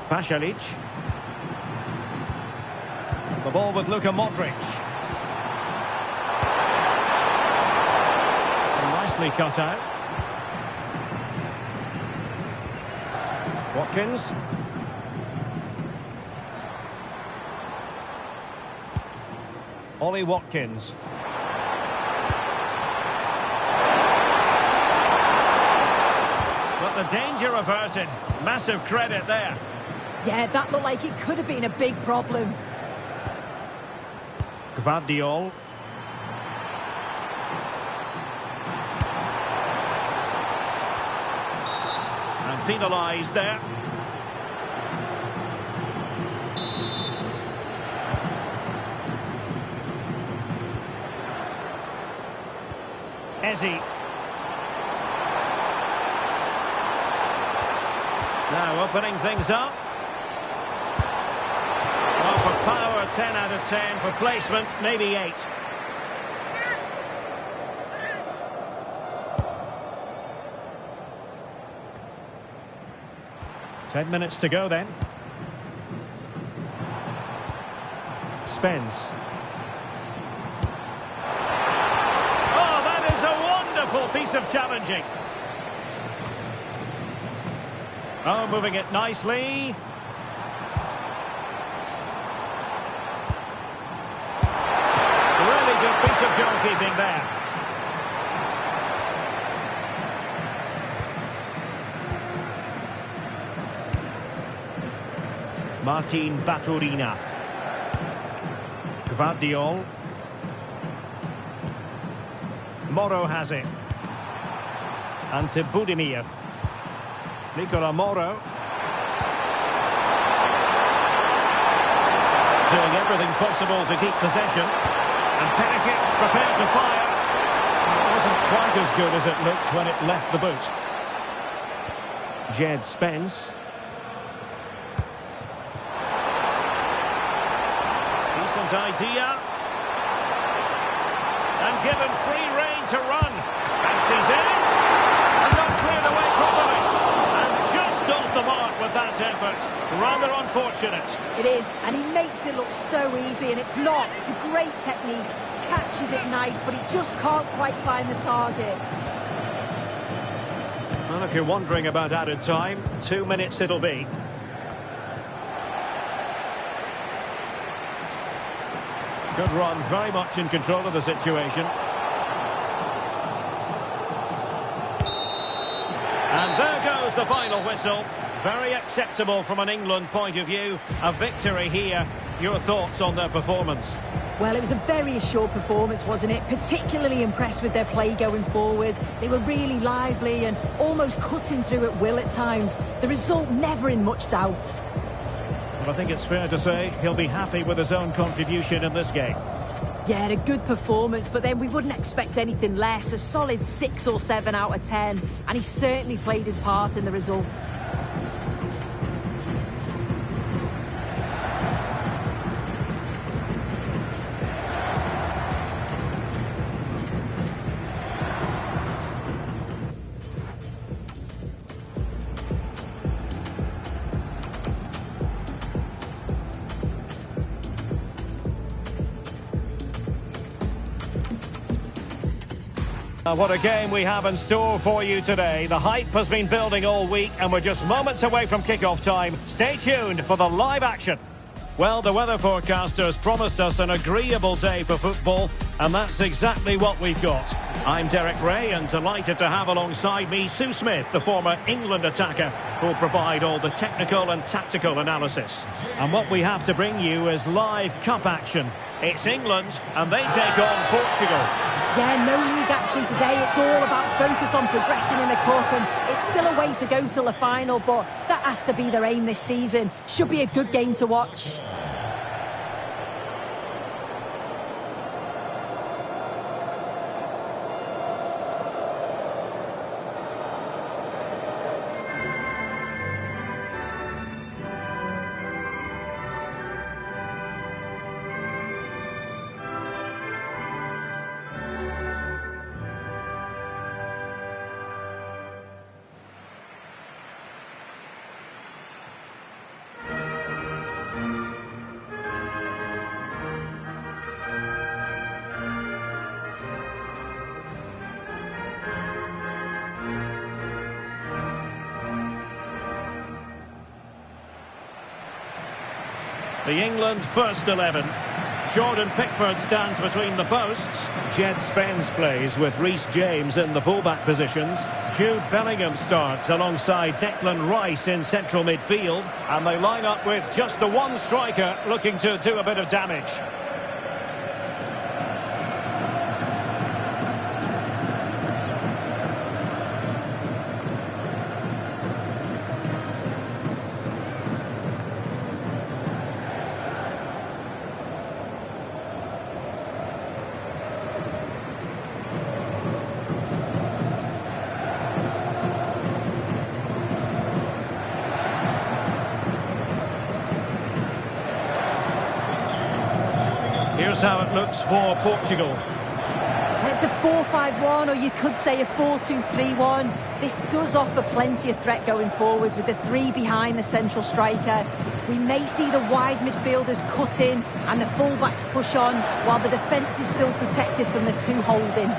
Pasalic. The ball with Luka Modric. Nicely cut out. Watkins. Ollie Watkins. But the danger averted. Massive credit there. Yeah, that looked like it could have been a big problem. Guardiol. penalised there. Ezzy. Now opening things up. Well, for power, 10 out of 10. For placement, maybe 8. Ten minutes to go then. Spence. Oh, that is a wonderful piece of challenging. Oh, moving it nicely. Really good piece of goalkeeping there. Martin Baturina. Gvardiol. Moro has it. Ante Budimir. Nicola Moro. Doing everything possible to keep possession. And Perisic prepared to fire. It wasn't quite as good as it looked when it left the boot. Jed Spence. Decent idea. And given free rein to run. Fancies it. And not cleared away properly. And just off the mark with that effort. Rather unfortunate. It is, and he makes it look so easy, and it's not. It's a great technique. Catches it nice, but he just can't quite find the target. Well, if you're wondering about added time, 2 minutes it'll be. Good run, very much in control of the situation. And there goes the final whistle. Very acceptable from an England point of view. A victory here. Your thoughts on their performance? Well, it was a very assured performance, wasn't it? Particularly impressed with their play going forward. They were really lively and almost cutting through at will at times. The result never in much doubt. Well, I think it's fair to say he'll be happy with his own contribution in this game. Yeah, a good performance, but then we wouldn't expect anything less. A solid 6 or 7 out of 10, and he certainly played his part in the results. What a game we have in store for you today. The hype has been building all week and we're just moments away from kick-off time. Stay tuned for the live action. Well, the weather forecasters promised us an agreeable day for football, and that's exactly what we've got. I'm Derek Ray, and delighted to have alongside me Sue Smith, the former England attacker, who'll provide all the technical and tactical analysis. And what we have to bring you is live cup action. It's England, and they take on Portugal. Yeah, no league action today. It's all about focus on progressing in the cup, and it's still a way to go till the final, but that has to be their aim this season. Should be a good game to watch. The England first 11. Jordan Pickford stands between the posts. Jed Spence plays with Reece James in the fullback positions. Jude Bellingham starts alongside Declan Rice in central midfield. And they line up with just the one striker looking to do a bit of damage. Here's how it looks for Portugal. It's a 4-5-1, or you could say a 4-2-3-1. This does offer plenty of threat going forward with the three behind the central striker. We may see the wide midfielders cut in and the fullbacks push on, while the defence is still protected from the two holding.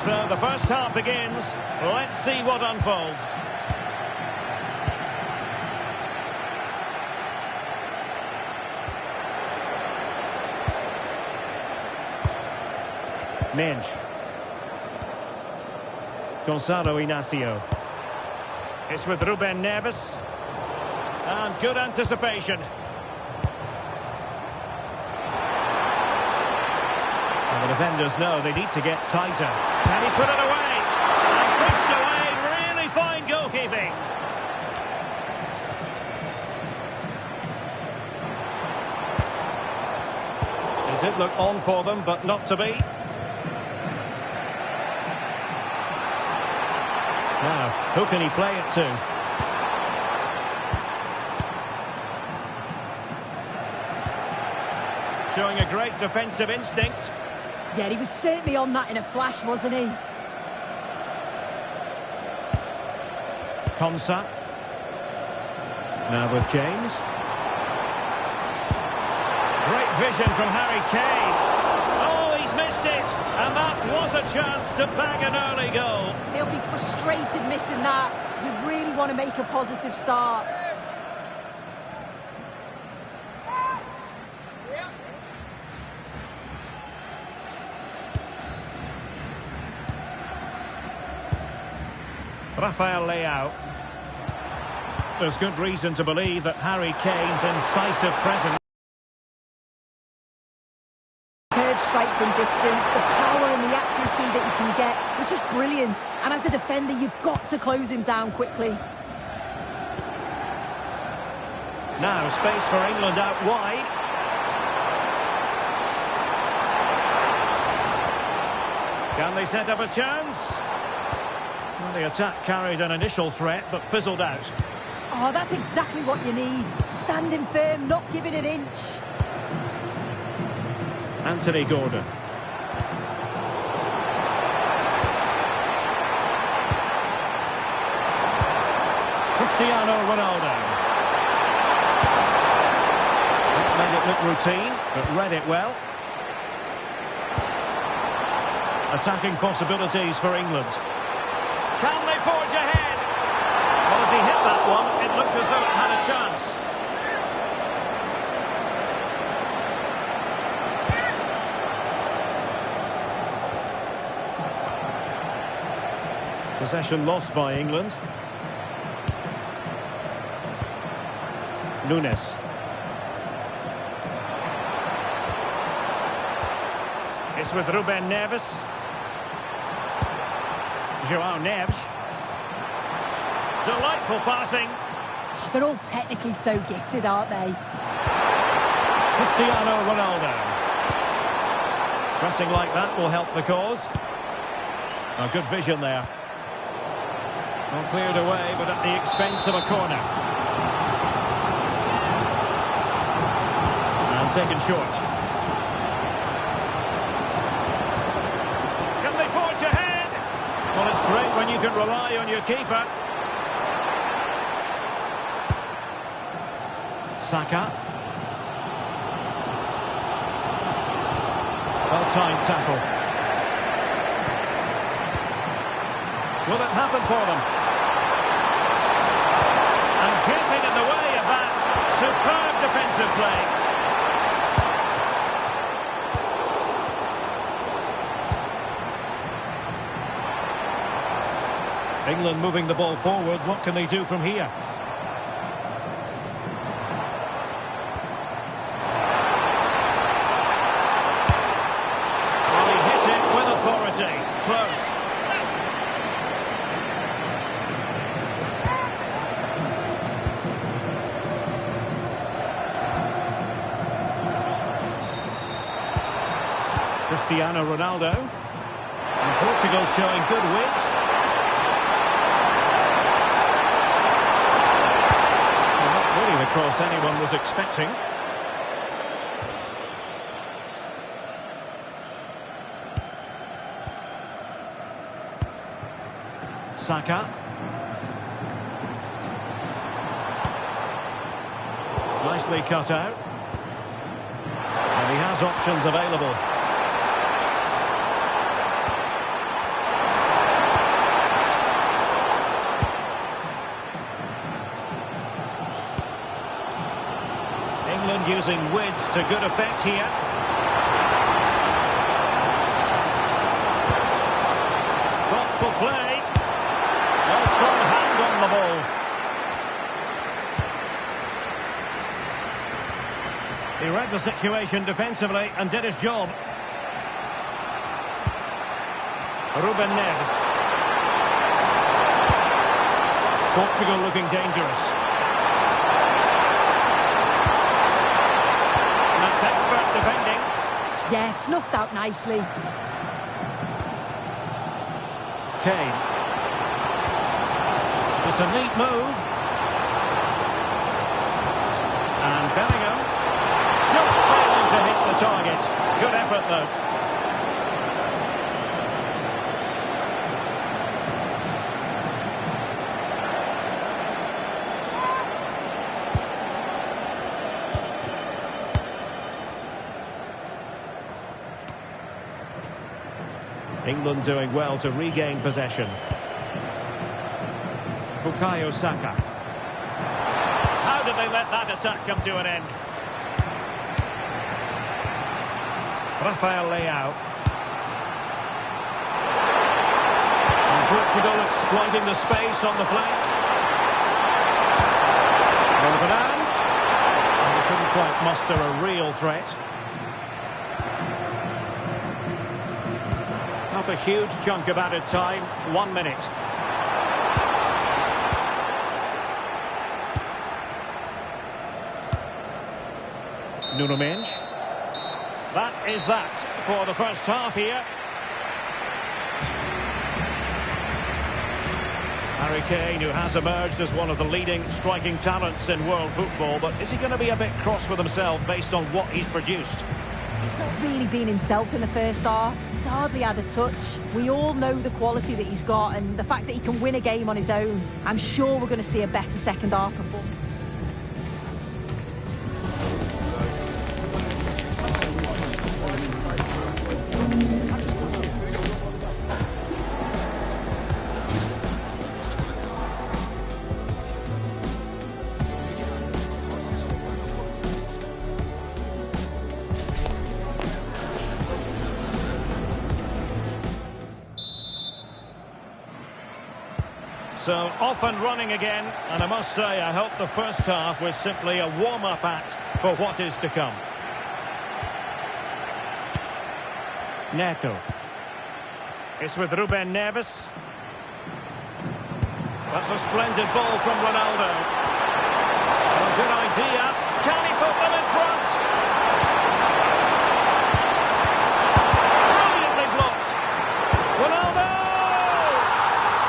So the first half begins. Let's see what unfolds. Minge. Gonzalo Inacio. It's with Ruben Neves. And good anticipation. And the defenders know they need to get tighter. Can he put it away? And pushed away. Really fine goalkeeping. It did look on for them, but not to be. Now, who can he play it to? Showing a great defensive instinct. Yeah, he was certainly on that in a flash, wasn't he? Konsa. Now with James. Great vision from Harry Kane. Oh, he's missed it. And that was a chance to bag an early goal. He'll be frustrated missing that. You really want to make a positive start. Rafael Leao. There's good reason to believe that Harry Kane's incisive presence. Curve strike from distance, the power and the accuracy that you can get was just brilliant. And as a defender, you've got to close him down quickly. Now space for England out wide. Can they set up a chance? Well, the attack carried an initial threat, but fizzled out. Oh, that's exactly what you need. Standing firm, not giving an inch. Anthony Gordon. Cristiano Ronaldo. That made it look routine, but read it well. Attacking possibilities for England. Can they forge ahead? Well, as he hit that one, it looked as though it had a chance. Possession lost by England. Nunes. It's with Ruben Neves. João Neves. Delightful passing. They're all technically so gifted, aren't they? Cristiano Ronaldo. Pressing like that will help the cause. A good vision there. Well, cleared away, but at the expense of a corner. And taken short. Can they forge ahead? Well, it's great when you can rely on your keeper. Saka. Well-timed tackle. Will it happen for them? And getting in the way of that. Superb defensive play. England moving the ball forward. What can they do from here? Well, he hit it with authority. Close. Cristiano Ronaldo. And Portugal showing good width. Well, not really the cross anyone was expecting. Saka. Nicely cut out. And he has options available. England using width to good effect here. Thoughtful play. Well, strong hand on the ball. He read the situation defensively and did his job. Ruben Neves. Portugal looking dangerous. And that's expert defending. Yeah, snuffed out nicely. Kane. It's a neat move. And Bellingham. Just failing to hit the target. Good effort, though. England doing well to regain possession. Bukayo Saka. How did they let that attack come to an end? Rafael Leao. And Portugal exploiting the space on the flank. Fernandes. And they couldn't quite muster a real threat. Not a huge chunk of added time. 1 minute. Nuno Mendes. That is that for the first half here. Harry Kane, who has emerged as one of the leading striking talents in world football, but is he going to be a bit cross with himself based on what he's produced? He's not really been himself in the first half. He's hardly had a touch. We all know the quality that he's got and the fact that he can win a game on his own. I'm sure we're going to see a better second half performance. So off and running again, and I must say I hope the first half was simply a warm-up act for what is to come. Neto. It's with Ruben Neves. That's a splendid ball from Ronaldo. A good idea. Can he put them in front? Brilliantly blocked. Ronaldo!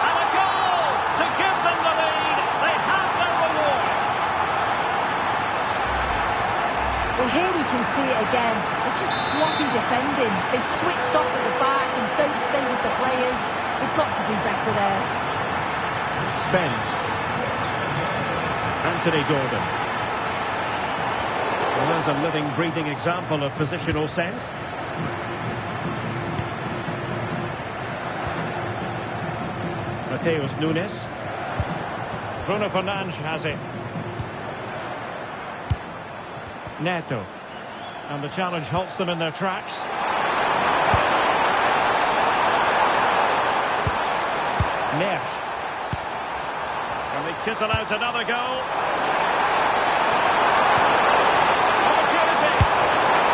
And a goal to give them the lead. They have their reward. Well, here we can see it again. It's just sloppy defending. They've switched off at the back and don't stay with the players. They've got to do better there. Spence. Anthony Gordon. Well, there's a living, breathing example of positional sense. Mateus Nunes. Bruno Fernandes has it. Neto. And the challenge halts them in their tracks. Neves. And they chisel out another goal. Opportunity.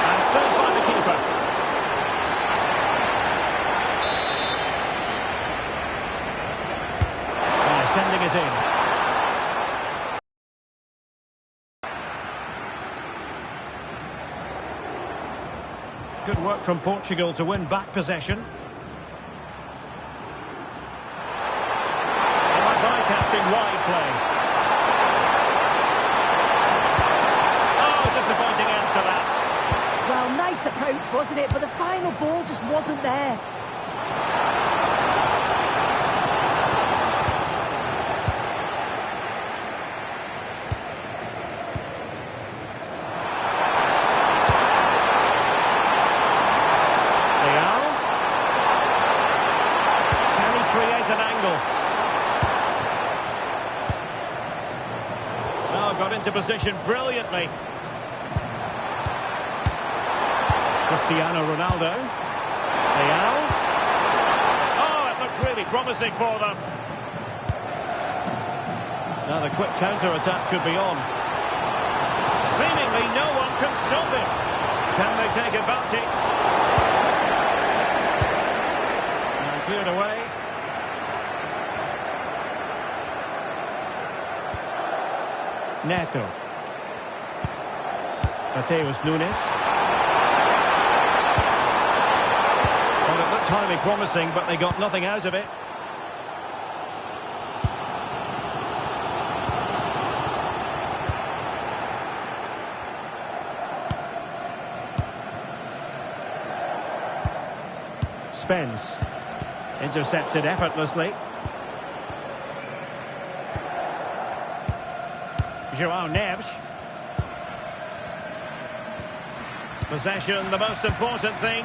And saved by the keeper. Sending it in. Good work from Portugal to win back possession. And that's eye-catching wide play. Oh, disappointing end to that. Well, nice approach, wasn't it? But the final ball just wasn't there. Got into position brilliantly. Cristiano Ronaldo. Leao. Oh, it looked really promising for them. Now the quick counter-attack could be on. Seemingly no one can stop him. Can they take advantage? And cleared away. Neto. Mateus Nunes. Well, it looked highly promising, but they got nothing out of it. Spence. Intercepted effortlessly. João Neves. Possession, the most important thing.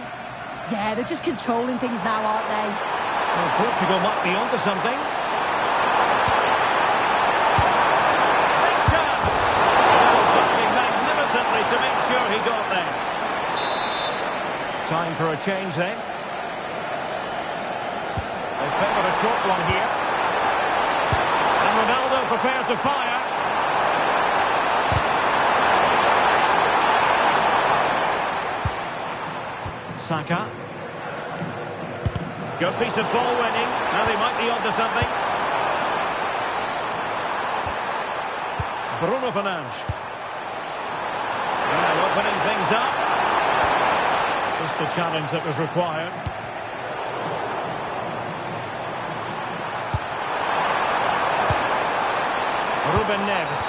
Yeah, they're just controlling things now, aren't they? Well, Portugal might be onto something. Big chance! Diving magnificently to make sure he got there. Time for a change then. They favour a short one here. And Ronaldo prepared to fire. Saka. Good piece of ball winning. Now they might be onto something. Bruno Fernandes. Well, opening things up. Just the challenge that was required. Ruben Neves.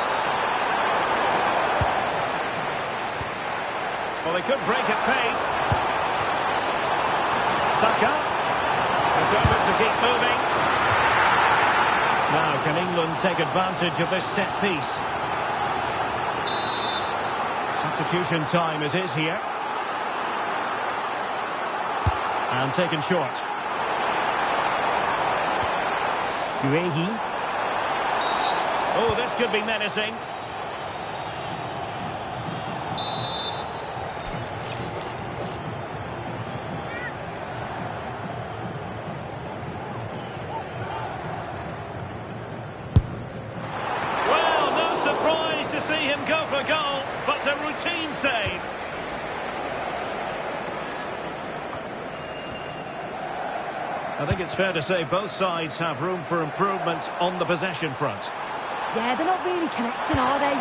Well, they could break at pace. Saka. Determined to keep moving. Now, can England take advantage of this set piece? Substitution time it is here. And taken short. Guehi. Oh, this could be menacing. See him go for goal, but a routine save. I think it's fair to say both sides have room for improvement on the possession front. Yeah, they're not really connecting, are they?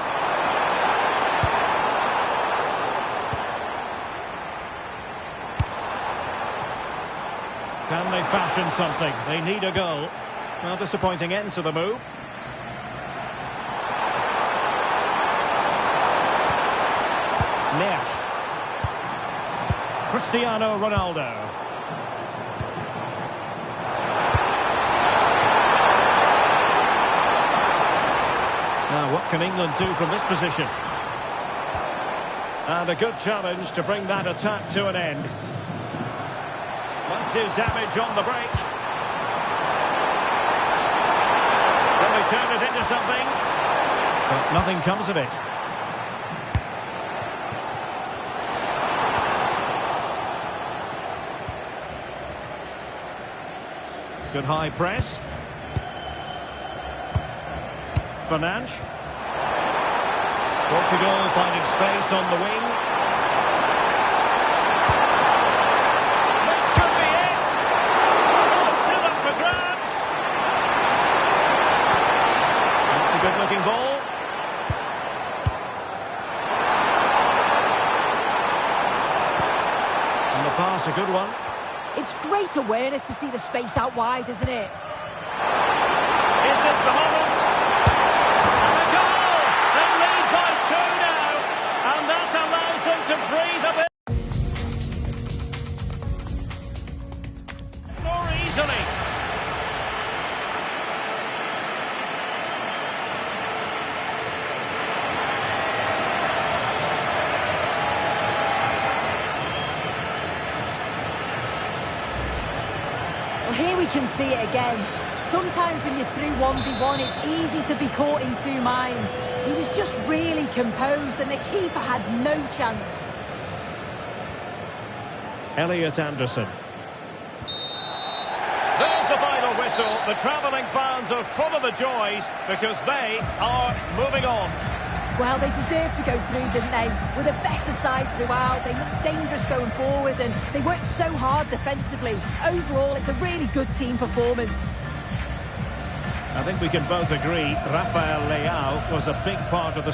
Can they fashion something? They need a goal. Well, disappointing end to the move. Neves. Cristiano Ronaldo. Now, what can England do from this position? And a good challenge to bring that attack to an end. Won't do damage on the break. Can they turn it into something? But nothing comes of it. Good high press. Fernandes. Portugal finding space on the wing. This could be it! Oh, still up for grabs! That's a good-looking ball. That's a good one. It's great awareness to see the space out wide, isn't it? Is this the moment? And a goal! They lead by 2 now, and that allows them to breathe a bit more easily. Well, here we can see it again. Sometimes when you're through 1v1, it's easy to be caught in two minds. He was just really composed and the keeper had no chance. Elliot Anderson. There's the final whistle. The travelling fans are full of the joys because they are moving on. Well, they deserved to go through, didn't they? With a better side throughout, they looked dangerous going forward and they worked so hard defensively. Overall, it's a really good team performance. I think we can both agree Rafael Leao was a big part of the...